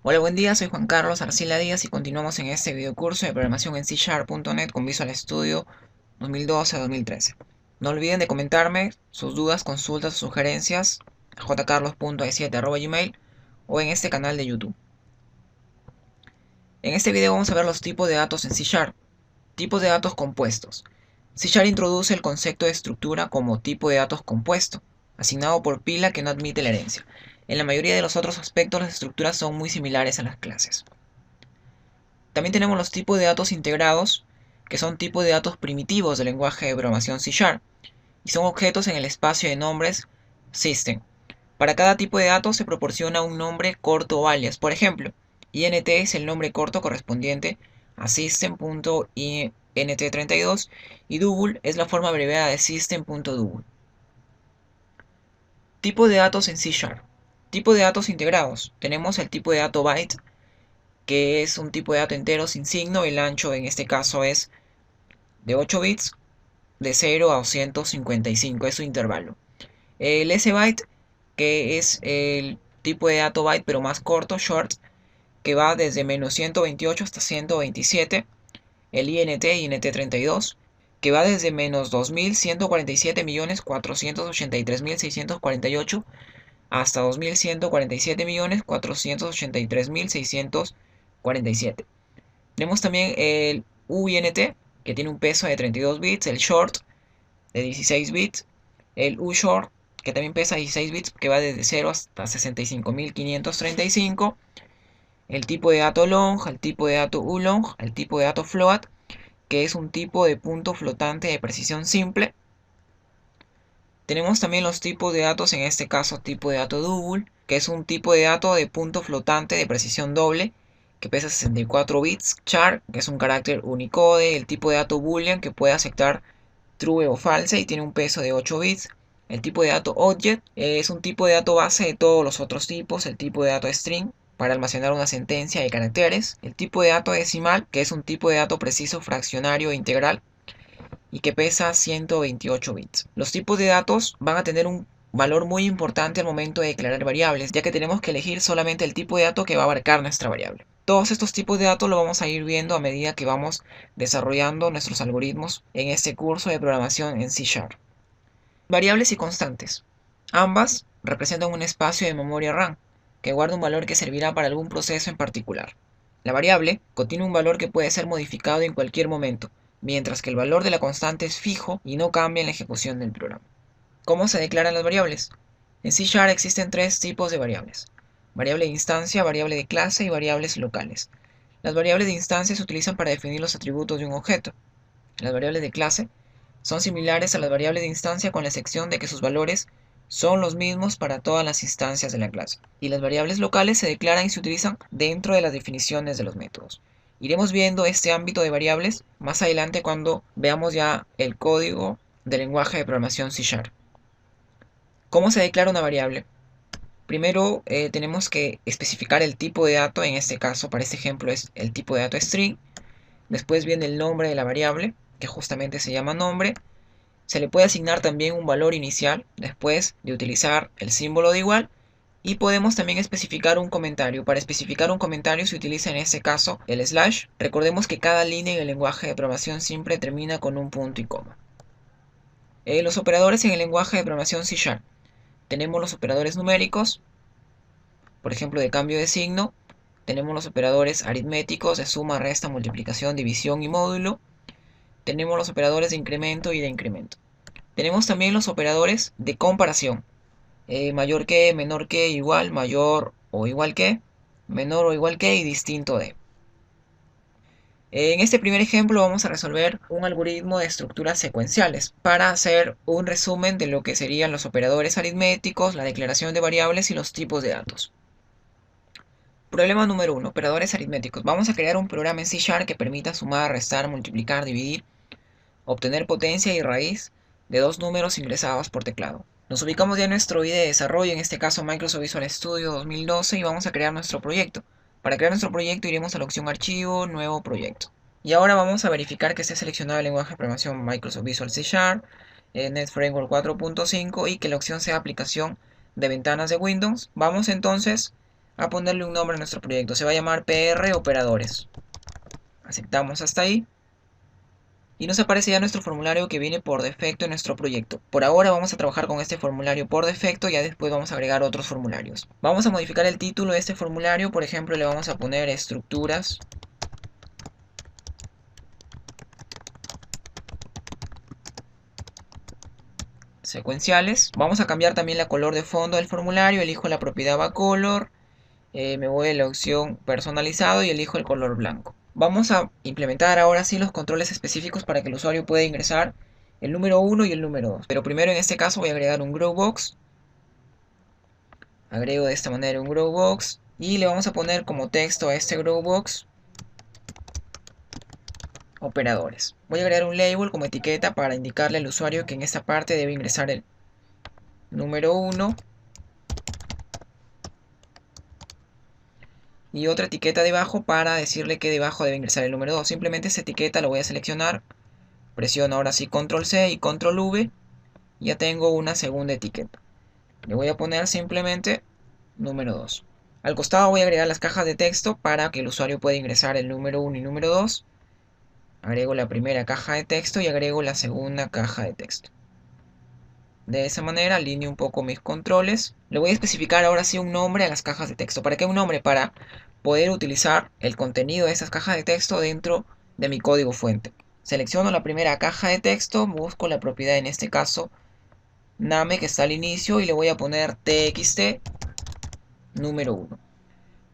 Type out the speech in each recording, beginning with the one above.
Hola, buen día, soy Juan Carlos Arcila Díaz y continuamos en este videocurso de programación en C#.net con Visual Studio 2012-2013. No olviden de comentarme sus dudas, consultas o sugerencias a jcarlos.e7@gmail o en este canal de YouTube. En este video vamos a ver los tipos de datos en C#. Tipos de datos compuestos. C# introduce el concepto de estructura como tipo de datos compuesto, asignado por pila que no admite la herencia. En la mayoría de los otros aspectos las estructuras son muy similares a las clases. También tenemos los tipos de datos integrados, que son tipos de datos primitivos del lenguaje de programación C#, y son objetos en el espacio de nombres System. Para cada tipo de datos se proporciona un nombre corto o alias. Por ejemplo, int es el nombre corto correspondiente a system.int32 y double es la forma abreviada de system.double. Tipo de datos en C#. Tipo de datos integrados. Tenemos el tipo de dato byte, que es un tipo de dato entero sin signo. El ancho en este caso es de 8 bits, de 0 a 255 es su intervalo. El S-byte, que es el tipo de dato byte pero más corto, short, que va desde menos 128 hasta 127. El int32, que va desde menos 2147.483.648 hasta 2147.483.647. Tenemos también el uint, que tiene un peso de 32 bits, el short de 16 bits, el ushort, que también pesa 16 bits, que va desde 0 hasta 65.535, el tipo de dato long, el tipo de dato ulong, el tipo de dato float, que es un tipo de punto flotante de precisión simple. Tenemos también los tipos de datos, en este caso tipo de dato double, que es un tipo de dato de punto flotante de precisión doble, que pesa 64 bits, char, que es un carácter Unicode, el tipo de dato boolean, que puede aceptar true o false y tiene un peso de 8 bits. El tipo de dato object es un tipo de dato base de todos los otros tipos. El tipo de dato string para almacenar una sentencia de caracteres. El tipo de dato decimal, que es un tipo de dato preciso fraccionario e integral y que pesa 128 bits. Los tipos de datos van a tener un valor muy importante al momento de declarar variables, ya que tenemos que elegir solamente el tipo de dato que va a abarcar nuestra variable. Todos estos tipos de datos lo vamos a ir viendo a medida que vamos desarrollando nuestros algoritmos en este curso de programación en C#. Variables y constantes. Ambas representan un espacio de memoria RAM, que guarda un valor que servirá para algún proceso en particular. La variable contiene un valor que puede ser modificado en cualquier momento, mientras que el valor de la constante es fijo y no cambia en la ejecución del programa. ¿Cómo se declaran las variables? En C# existen tres tipos de variables: variable de instancia, variable de clase y variables locales. Las variables de instancia se utilizan para definir los atributos de un objeto. Las variables de clase son similares a las variables de instancia con la excepción de que sus valores son los mismos para todas las instancias de la clase. Y las variables locales se declaran y se utilizan dentro de las definiciones de los métodos. Iremos viendo este ámbito de variables más adelante cuando veamos ya el código del lenguaje de programación C#. ¿Cómo se declara una variable? Primero tenemos que especificar el tipo de dato. En este caso, para este ejemplo, es el tipo de dato string. Después viene el nombre de la variable, que justamente se llama nombre. Se le puede asignar también un valor inicial después de utilizar el símbolo de igual. Y podemos también especificar un comentario. Para especificar un comentario se utiliza en este caso el slash. Recordemos que cada línea en el lenguaje de programación siempre termina con un punto y coma. Los operadores en el lenguaje de programación C#. Tenemos los operadores numéricos, por ejemplo de cambio de signo. Tenemos los operadores aritméticos de suma, resta, multiplicación, división y módulo. Tenemos los operadores de incremento y de incremento. Tenemos también los operadores de comparación. Mayor que, menor que, igual, mayor o igual que, menor o igual que y distinto de. En este primer ejemplo vamos a resolver un algoritmo de estructuras secuenciales para hacer un resumen de lo que serían los operadores aritméticos, la declaración de variables y los tipos de datos. Problema número 1. Operadores aritméticos. Vamos a crear un programa en C# que permita sumar, restar, multiplicar, dividir, obtener potencia y raíz de dos números ingresados por teclado. Nos ubicamos ya en nuestro IDE de desarrollo, en este caso Microsoft Visual Studio 2012, y vamos a crear nuestro proyecto. Para crear nuestro proyecto iremos a la opción Archivo, Nuevo Proyecto. Y ahora vamos a verificar que esté seleccionado el lenguaje de programación Microsoft Visual C#, Net Framework 4.5 y que la opción sea aplicación de ventanas de Windows. Vamos entonces a ponerle un nombre a nuestro proyecto. Se va a llamar PR Operadores. Aceptamos hasta ahí. Y nos aparece ya nuestro formulario que viene por defecto en nuestro proyecto. Por ahora vamos a trabajar con este formulario por defecto, ya después vamos a agregar otros formularios. Vamos a modificar el título de este formulario, por ejemplo le vamos a poner estructuras secuenciales. Vamos a cambiar también la color de fondo del formulario, elijo la propiedad Bacolor, me voy a la opción personalizado y elijo el color blanco. Vamos a implementar ahora sí los controles específicos para que el usuario pueda ingresar el número 1 y el número 2. Pero primero en este caso voy a agregar un Growbox. Agrego de esta manera un Growbox y le vamos a poner como texto a este Growbox operadores. Voy a agregar un label como etiqueta para indicarle al usuario que en esta parte debe ingresar el número 1 y otra etiqueta debajo para decirle que debajo debe ingresar el número 2. Simplemente esta etiqueta lo voy a seleccionar, presiono ahora sí control C y control V, y ya tengo una segunda etiqueta. Le voy a poner simplemente número 2. Al costado voy a agregar las cajas de texto para que el usuario pueda ingresar el número 1 y número 2. Agrego la primera caja de texto y agrego la segunda caja de texto. De esa manera alineo un poco mis controles. Le voy a especificar ahora sí un nombre a las cajas de texto. ¿Para qué un nombre? Para poder utilizar el contenido de esas cajas de texto dentro de mi código fuente. Selecciono la primera caja de texto, busco la propiedad en este caso name que está al inicio y le voy a poner txt número 1.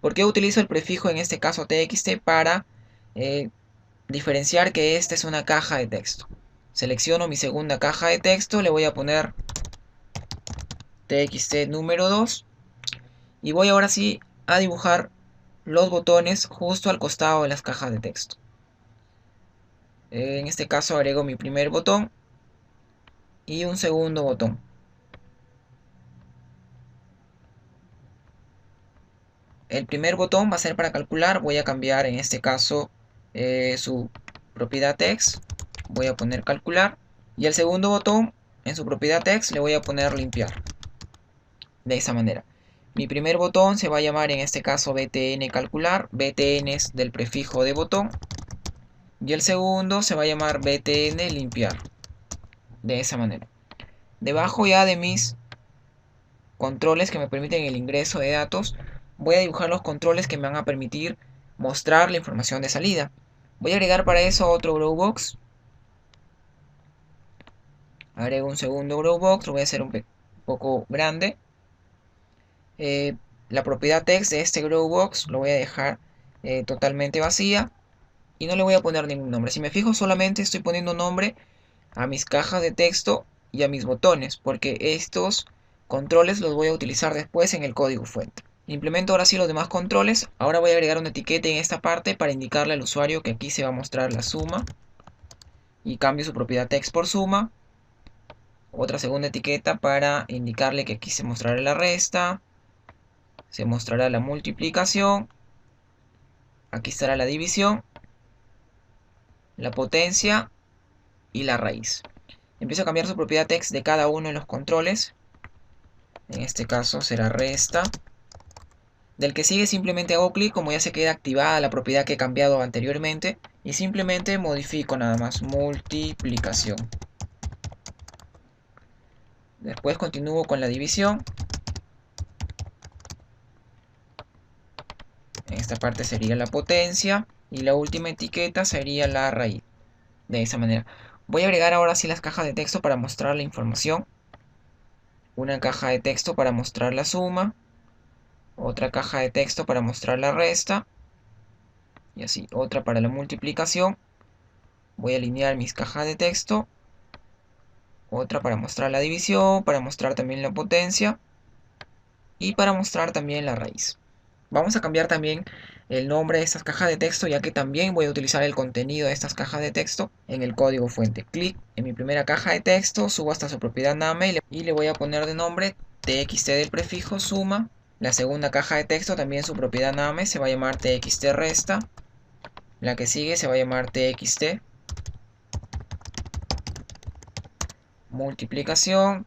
¿Por qué utilizo el prefijo en este caso txt? Para diferenciar que esta es una caja de texto. Selecciono mi segunda caja de texto, le voy a poner txt número 2 y voy ahora sí a dibujar los botones justo al costado de las cajas de texto. En este caso agrego mi primer botón y un segundo botón. El primer botón va a ser para calcular, voy a cambiar en este caso su propiedad text, voy a poner calcular, y el segundo botón en su propiedad text le voy a poner limpiar. De esa manera. Mi primer botón se va a llamar en este caso btn calcular, btn es del prefijo de botón, y el segundo se va a llamar btn limpiar. De esa manera. Debajo ya de mis controles que me permiten el ingreso de datos, voy a dibujar los controles que me van a permitir mostrar la información de salida. Voy a agregar para eso otro Growbox. Agrego un segundo Growbox, lo voy a hacer un poco grande. La propiedad text de este Growbox lo voy a dejar totalmente vacía y no le voy a poner ningún nombre. Si me fijo, solamente estoy poniendo nombre a mis cajas de texto y a mis botones, porque estos controles los voy a utilizar después en el código fuente. Implemento ahora sí los demás controles. Ahora voy a agregar una etiqueta en esta parte para indicarle al usuario que aquí se va a mostrar la suma y cambio su propiedad text por suma. Otra segunda etiqueta para indicarle que aquí se mostrará la resta, se mostrará la multiplicación, aquí estará la división, la potencia y la raíz. Empiezo a cambiar su propiedad text de cada uno de los controles. En este caso será resta. Del que sigue simplemente hago clic, como ya se queda activada la propiedad que he cambiado anteriormente, y simplemente modifico nada más multiplicación. Después continúo con la división. En esta parte sería la potencia y la última etiqueta sería la raíz. De esa manera. Voy a agregar ahora sí las cajas de texto para mostrar la información. Una caja de texto para mostrar la suma. Otra caja de texto para mostrar la resta. Y así, otra para la multiplicación. Voy a alinear mis cajas de texto. Otra para mostrar la división, para mostrar también la potencia. Y para mostrar también la raíz. Vamos a cambiar también el nombre de estas cajas de texto, ya que también voy a utilizar el contenido de estas cajas de texto en el código fuente. Clic en mi primera caja de texto, subo hasta su propiedad name y le voy a poner de nombre txt del prefijo suma. La segunda caja de texto, también su propiedad name, se va a llamar txt resta. La que sigue se va a llamar txt multiplicación.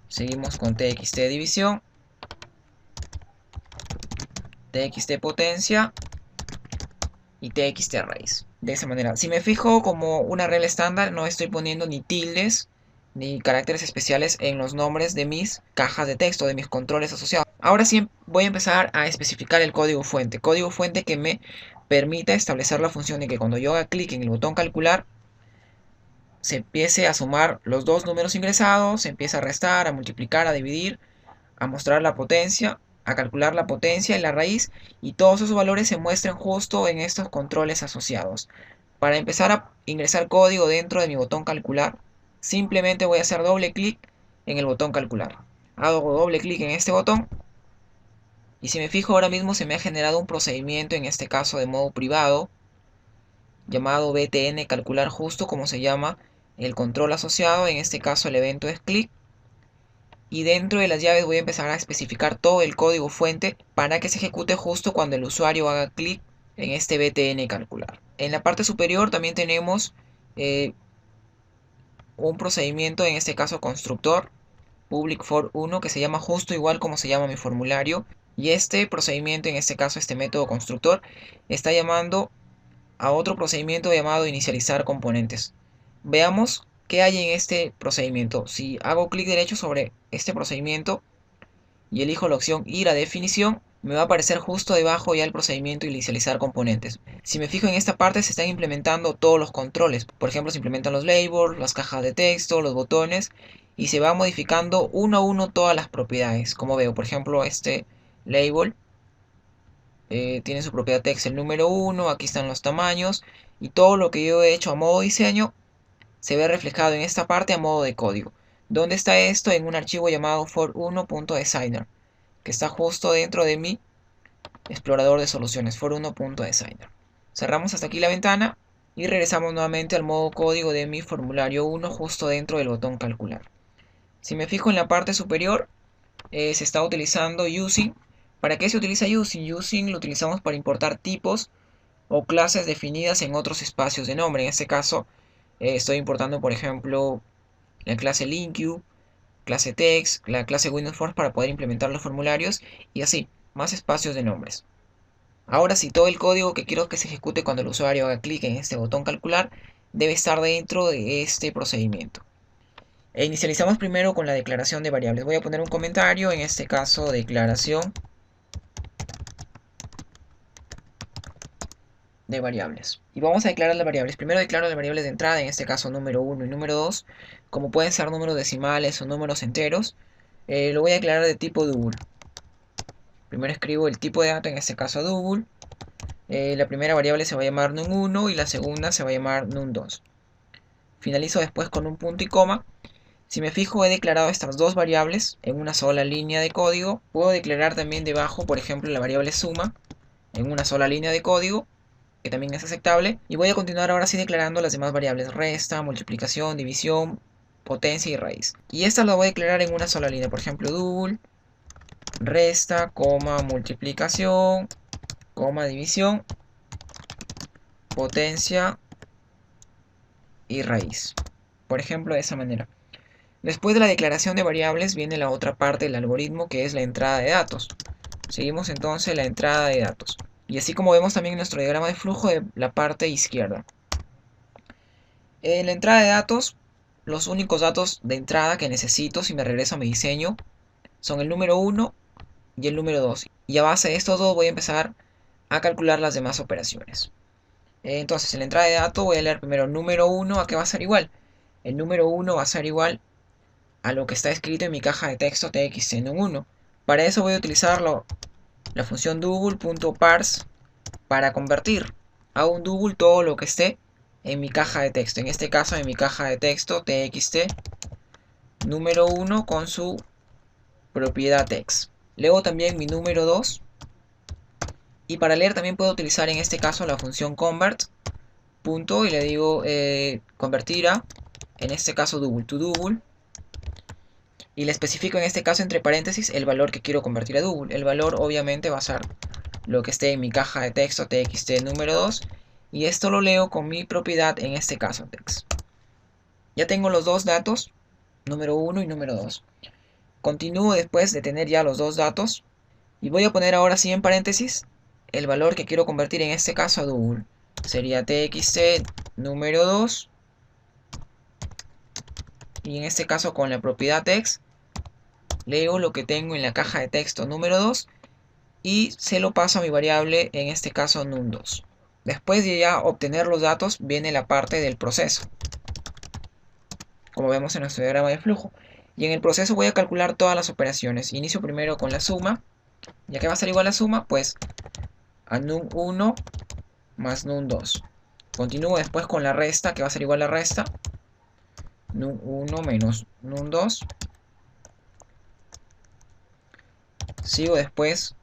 Seguimos con txt división. txt potencia y txt raíz. De esa manera, si me fijo como una regla estándar, no estoy poniendo ni tildes ni caracteres especiales en los nombres de mis cajas de texto, de mis controles asociados. Ahora sí voy a empezar a especificar el código fuente que me permita establecer la función de que cuando yo haga clic en el botón calcular, se empiece a sumar los dos números ingresados, se empieza a restar, a multiplicar, a dividir, a mostrar la potencia, a calcular la potencia y la raíz, y todos esos valores se muestren justo en estos controles asociados. Para empezar a ingresar código dentro de mi botón calcular, simplemente voy a hacer doble clic en el botón calcular. Hago doble clic en este botón y si me fijo ahora mismo se me ha generado un procedimiento, en este caso de modo privado, llamado btn calcular, justo como se llama el control asociado. En este caso el evento es clic. Y dentro de las llaves voy a empezar a especificar todo el código fuente para que se ejecute justo cuando el usuario haga clic en este btn calcular. En la parte superior también tenemos un procedimiento, en este caso constructor, public for 1, que se llama justo igual como se llama mi formulario. Y este procedimiento, en este caso este método constructor, está llamando a otro procedimiento llamado inicializar componentes. Veamos qué hay en este procedimiento. Si hago clic derecho sobre este procedimiento y elijo la opción ir a definición, me va a aparecer justo debajo ya el procedimiento inicializar componentes. Si me fijo en esta parte, se están implementando todos los controles. Por ejemplo, se implementan los labels, las cajas de texto, los botones, y se va modificando uno a uno todas las propiedades. Como veo, por ejemplo, este label tiene su propiedad text, el número 1, aquí están los tamaños, y todo lo que yo he hecho a modo diseño se ve reflejado en esta parte a modo de código. ¿Dónde está esto? En un archivo llamado for1.designer, que está justo dentro de mi explorador de soluciones, for1.designer. Cerramos hasta aquí la ventana y regresamos nuevamente al modo código de mi formulario 1 justo dentro del botón calcular. Si me fijo en la parte superior, se está utilizando using. ¿Para qué se utiliza using? Using lo utilizamos para importar tipos o clases definidas en otros espacios de nombre. En este caso estoy importando, por ejemplo, la clase LinkU, clase text, la clase Windows Forms para poder implementar los formularios y así, más espacios de nombres. Ahora sí, todo el código que quiero que se ejecute cuando el usuario haga clic en este botón calcular debe estar dentro de este procedimiento. Inicializamos primero con la declaración de variables. Voy a poner un comentario, en este caso declaración de variables. Y vamos a declarar las variables. Primero declaro las variables de entrada, en este caso número 1 y número 2. Como pueden ser números decimales o números enteros, lo voy a declarar de tipo double. Primero escribo el tipo de dato, en este caso double. La primera variable se va a llamar num1 y la segunda se va a llamar num2. Finalizo después con un punto y coma. Si me fijo, he declarado estas dos variables en una sola línea de código. Puedo declarar también debajo, por ejemplo, la variable suma en una sola línea de código, que también es aceptable. Y voy a continuar ahora sí declarando las demás variables: resta, multiplicación, división, potencia y raíz. Y estas las voy a declarar en una sola línea. Por ejemplo, double, resta, coma, multiplicación, coma, división, potencia y raíz. Por ejemplo, de esa manera. Después de la declaración de variables viene la otra parte del algoritmo, que es la entrada de datos. Seguimos entonces la entrada de datos. Y así como vemos también en nuestro diagrama de flujo de la parte izquierda. En la entrada de datos, los únicos datos de entrada que necesito si me regreso a mi diseño son el número 1 y el número 2. Y a base de estos dos voy a empezar a calcular las demás operaciones. Entonces en la entrada de datos voy a leer primero número 1, ¿a qué va a ser igual? El número 1 va a ser igual a lo que está escrito en mi caja de texto txtnum1. Para eso voy a utilizar la función double.parse para convertir a un double todo lo que esté en mi caja de texto. En este caso, en mi caja de texto txt número 1 con su propiedad text. Luego también mi número 2. Y para leer también puedo utilizar en este caso la función convert. Punto, y le digo convertir a, en este caso double to double. Y le especifico en este caso entre paréntesis el valor que quiero convertir a double. El valor obviamente va a ser lo que esté en mi caja de texto txt número 2. Y esto lo leo con mi propiedad, en este caso text. Ya tengo los dos datos, número 1 y número 2. Continúo después de tener ya los dos datos. Y voy a poner ahora sí en paréntesis el valor que quiero convertir en este caso a double. Sería txt número 2. Y en este caso con la propiedad text leo lo que tengo en la caja de texto número 2 y se lo paso a mi variable, en este caso num2. Después de ya obtener los datos viene la parte del proceso, como vemos en nuestro diagrama de flujo. Y en el proceso voy a calcular todas las operaciones. Inicio primero con la suma. ¿Ya que va a ser igual a la suma? Pues a num1 más num2. Continúo después con la resta, que va a ser igual a la resta. Num1 menos num2. Sigo después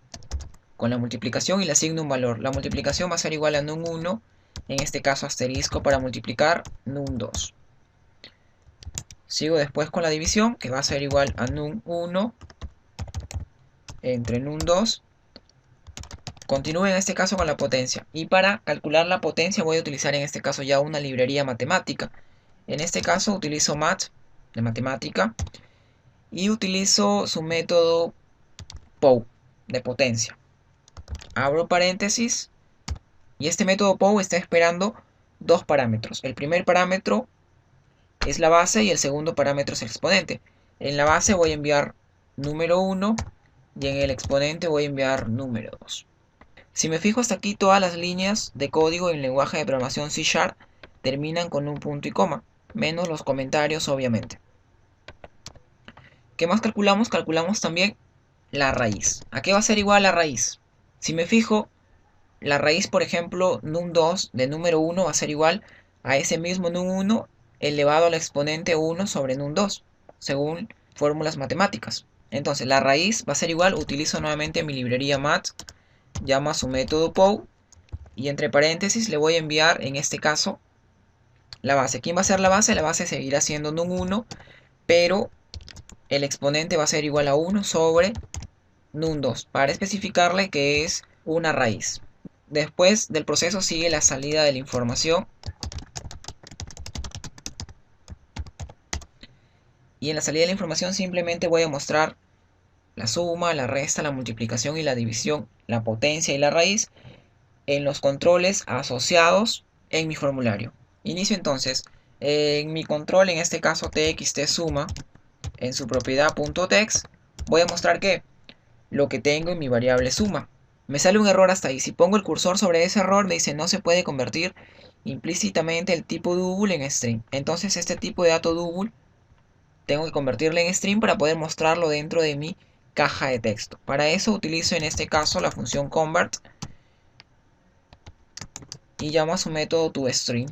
con la multiplicación y le asigno un valor. La multiplicación va a ser igual a num1, en este caso asterisco para multiplicar num2. Sigo después con la división, que va a ser igual a num1 entre num2. Continúo en este caso con la potencia. Y para calcular la potencia voy a utilizar en este caso ya una librería matemática. En este caso utilizo mat, de matemática, y utilizo su método POW, de potencia. Abro paréntesis, y este método POW está esperando dos parámetros. El primer parámetro es la base y el segundo parámetro es el exponente. En la base voy a enviar número 1 y en el exponente voy a enviar número 2. Si me fijo hasta aquí, todas las líneas de código en el lenguaje de programación C# terminan con un punto y coma, menos los comentarios obviamente. ¿Qué más calculamos? Calculamos también la raíz. ¿A qué va a ser igual la raíz? Si me fijo, la raíz, por ejemplo, num2 de número 1 va a ser igual a ese mismo num1 elevado al exponente 1 sobre num2, según fórmulas matemáticas. Entonces, la raíz va a ser igual, utilizo nuevamente mi librería mat, llamo a su método POW, y entre paréntesis le voy a enviar, en este caso, la base. ¿Quién va a ser la base? La base seguirá siendo num1, pero el exponente va a ser igual a 1 sobre num2, para especificarle que es una raíz. Después del proceso sigue la salida de la información. Y en la salida de la información simplemente voy a mostrar la suma, la resta, la multiplicación y la división, la potencia y la raíz en los controles asociados en mi formulario. Inicio entonces. En mi control, en este caso txt suma, en su propiedad .text, voy a mostrar que lo que tengo en mi variable suma. Me sale un error hasta ahí. Si pongo el cursor sobre ese error, me dice no se puede convertir implícitamente el tipo double en string. Entonces este tipo de dato double tengo que convertirlo en string para poder mostrarlo dentro de mi caja de texto. Para eso utilizo en este caso la función convert y llamo a su método toString.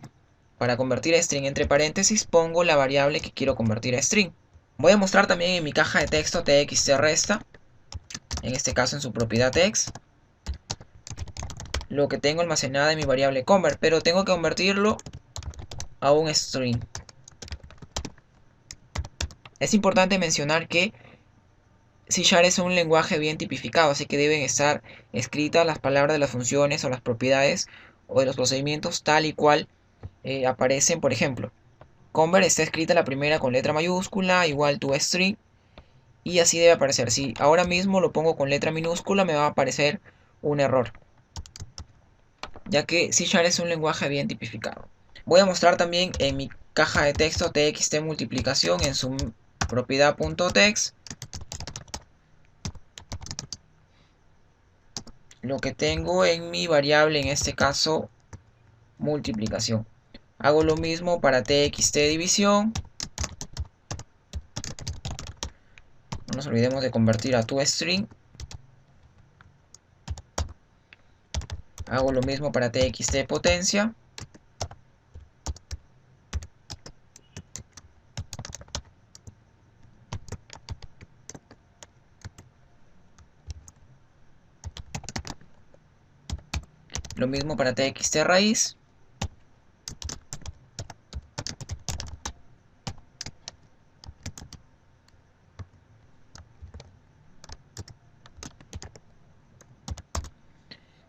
Para convertir a string, entre paréntesis pongo la variable que quiero convertir a string. Voy a mostrar también en mi caja de texto txt resta, en este caso en su propiedad text, lo que tengo almacenada en mi variable convert, pero tengo que convertirlo a un string. Es importante mencionar que C# es un lenguaje bien tipificado, así que deben estar escritas las palabras de las funciones o las propiedades o de los procedimientos tal y cual aparecen. Por ejemplo, convert está escrita la primera con letra mayúscula, igual to string, y así debe aparecer. Si ahora mismo lo pongo con letra minúscula, me va a aparecer un error, ya que C# es un lenguaje bien tipificado. Voy a mostrar también en mi caja de texto txt multiplicación en su propiedad .text lo que tengo en mi variable, en este caso multiplicación. Hago lo mismo para txt división. No nos olvidemos de convertir a toString. Hago lo mismo para txt potencia. Lo mismo para txt raíz.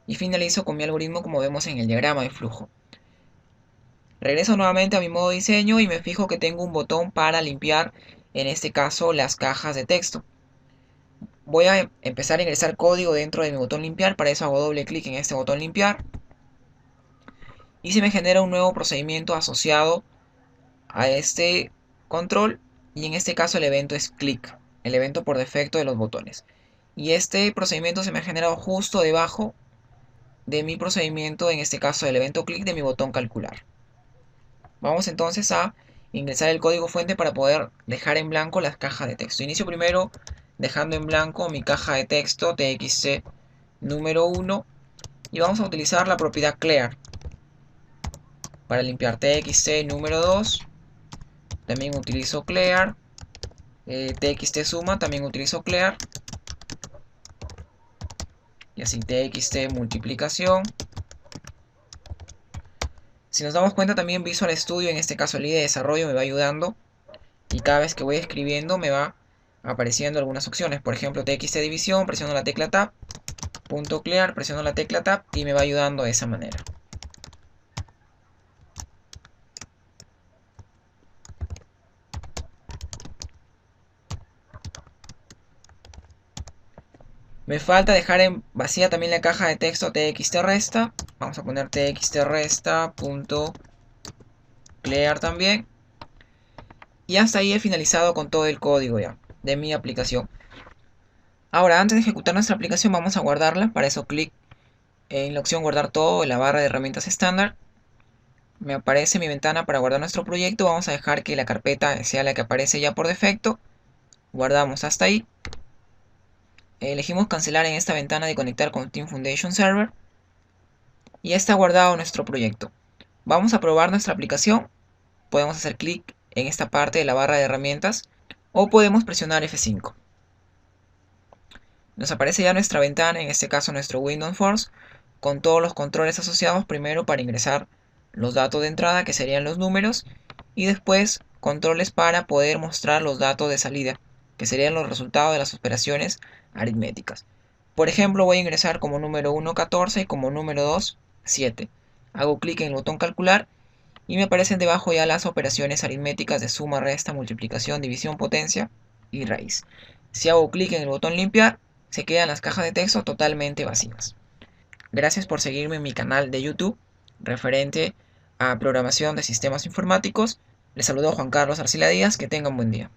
Y finalizo con mi algoritmo como vemos en el diagrama de flujo. Regreso nuevamente a mi modo diseño y me fijo que tengo un botón para limpiar, en este caso, las cajas de texto. voy a empezar a ingresar código dentro de mi botón limpiar. Para eso hago doble clic en este botón limpiar. Y se me genera un nuevo procedimiento asociado a este control. Y en este caso el evento es click, el evento por defecto de los botones. Y este procedimiento se me ha generado justo debajo de mi procedimiento, en este caso el evento click de mi botón calcular. Vamos entonces a ingresar el código fuente para poder dejar en blanco las cajas de texto. Inicio primero dejando en blanco mi caja de texto txt número 1 y vamos a utilizar la propiedad clear para limpiar txt número 2. También utilizo clear. txt suma también utilizo clear. Y así txt multiplicación. Si nos damos cuenta, también Visual Studio, en este caso el IDE de desarrollo, me va ayudando. Y cada vez que voy escribiendo me va apareciendo algunas opciones. Por ejemplo, txt división, presiono la tecla tab. Punto clear, presiono la tecla tab y me va ayudando de esa manera. Me falta dejar en vacía también la caja de texto txt resta. Vamos a poner txt resta punto clear también. Y hasta ahí he finalizado con todo el código ya de mi aplicación. Ahora, antes de ejecutar nuestra aplicación, vamos a guardarla. Para eso, clic en la opción guardar todo en la barra de herramientas estándar. Me aparece mi ventana para guardar nuestro proyecto. Vamos a dejar que la carpeta sea la que aparece ya por defecto. Guardamos hasta ahí. Elegimos cancelar en esta ventana de conectar con Team Foundation Server. Y ya está guardado nuestro proyecto. Vamos a probar nuestra aplicación. Podemos hacer clic en esta parte de la barra de herramientas o podemos presionar F5. Nos aparece ya nuestra ventana, en este caso nuestro Windows Force, con todos los controles asociados, primero para ingresar los datos de entrada, que serían los números, y después controles para poder mostrar los datos de salida, que serían los resultados de las operaciones aritméticas. Por ejemplo, voy a ingresar como número 1 14 y como número 2 7. Hago clic en el botón calcular y me aparecen debajo ya las operaciones aritméticas de suma, resta, multiplicación, división, potencia y raíz. Si hago clic en el botón limpiar, se quedan las cajas de texto totalmente vacías. Gracias por seguirme en mi canal de YouTube referente a programación de sistemas informáticos. Les saludo Juan Carlos Arcila Díaz, que tengan buen día.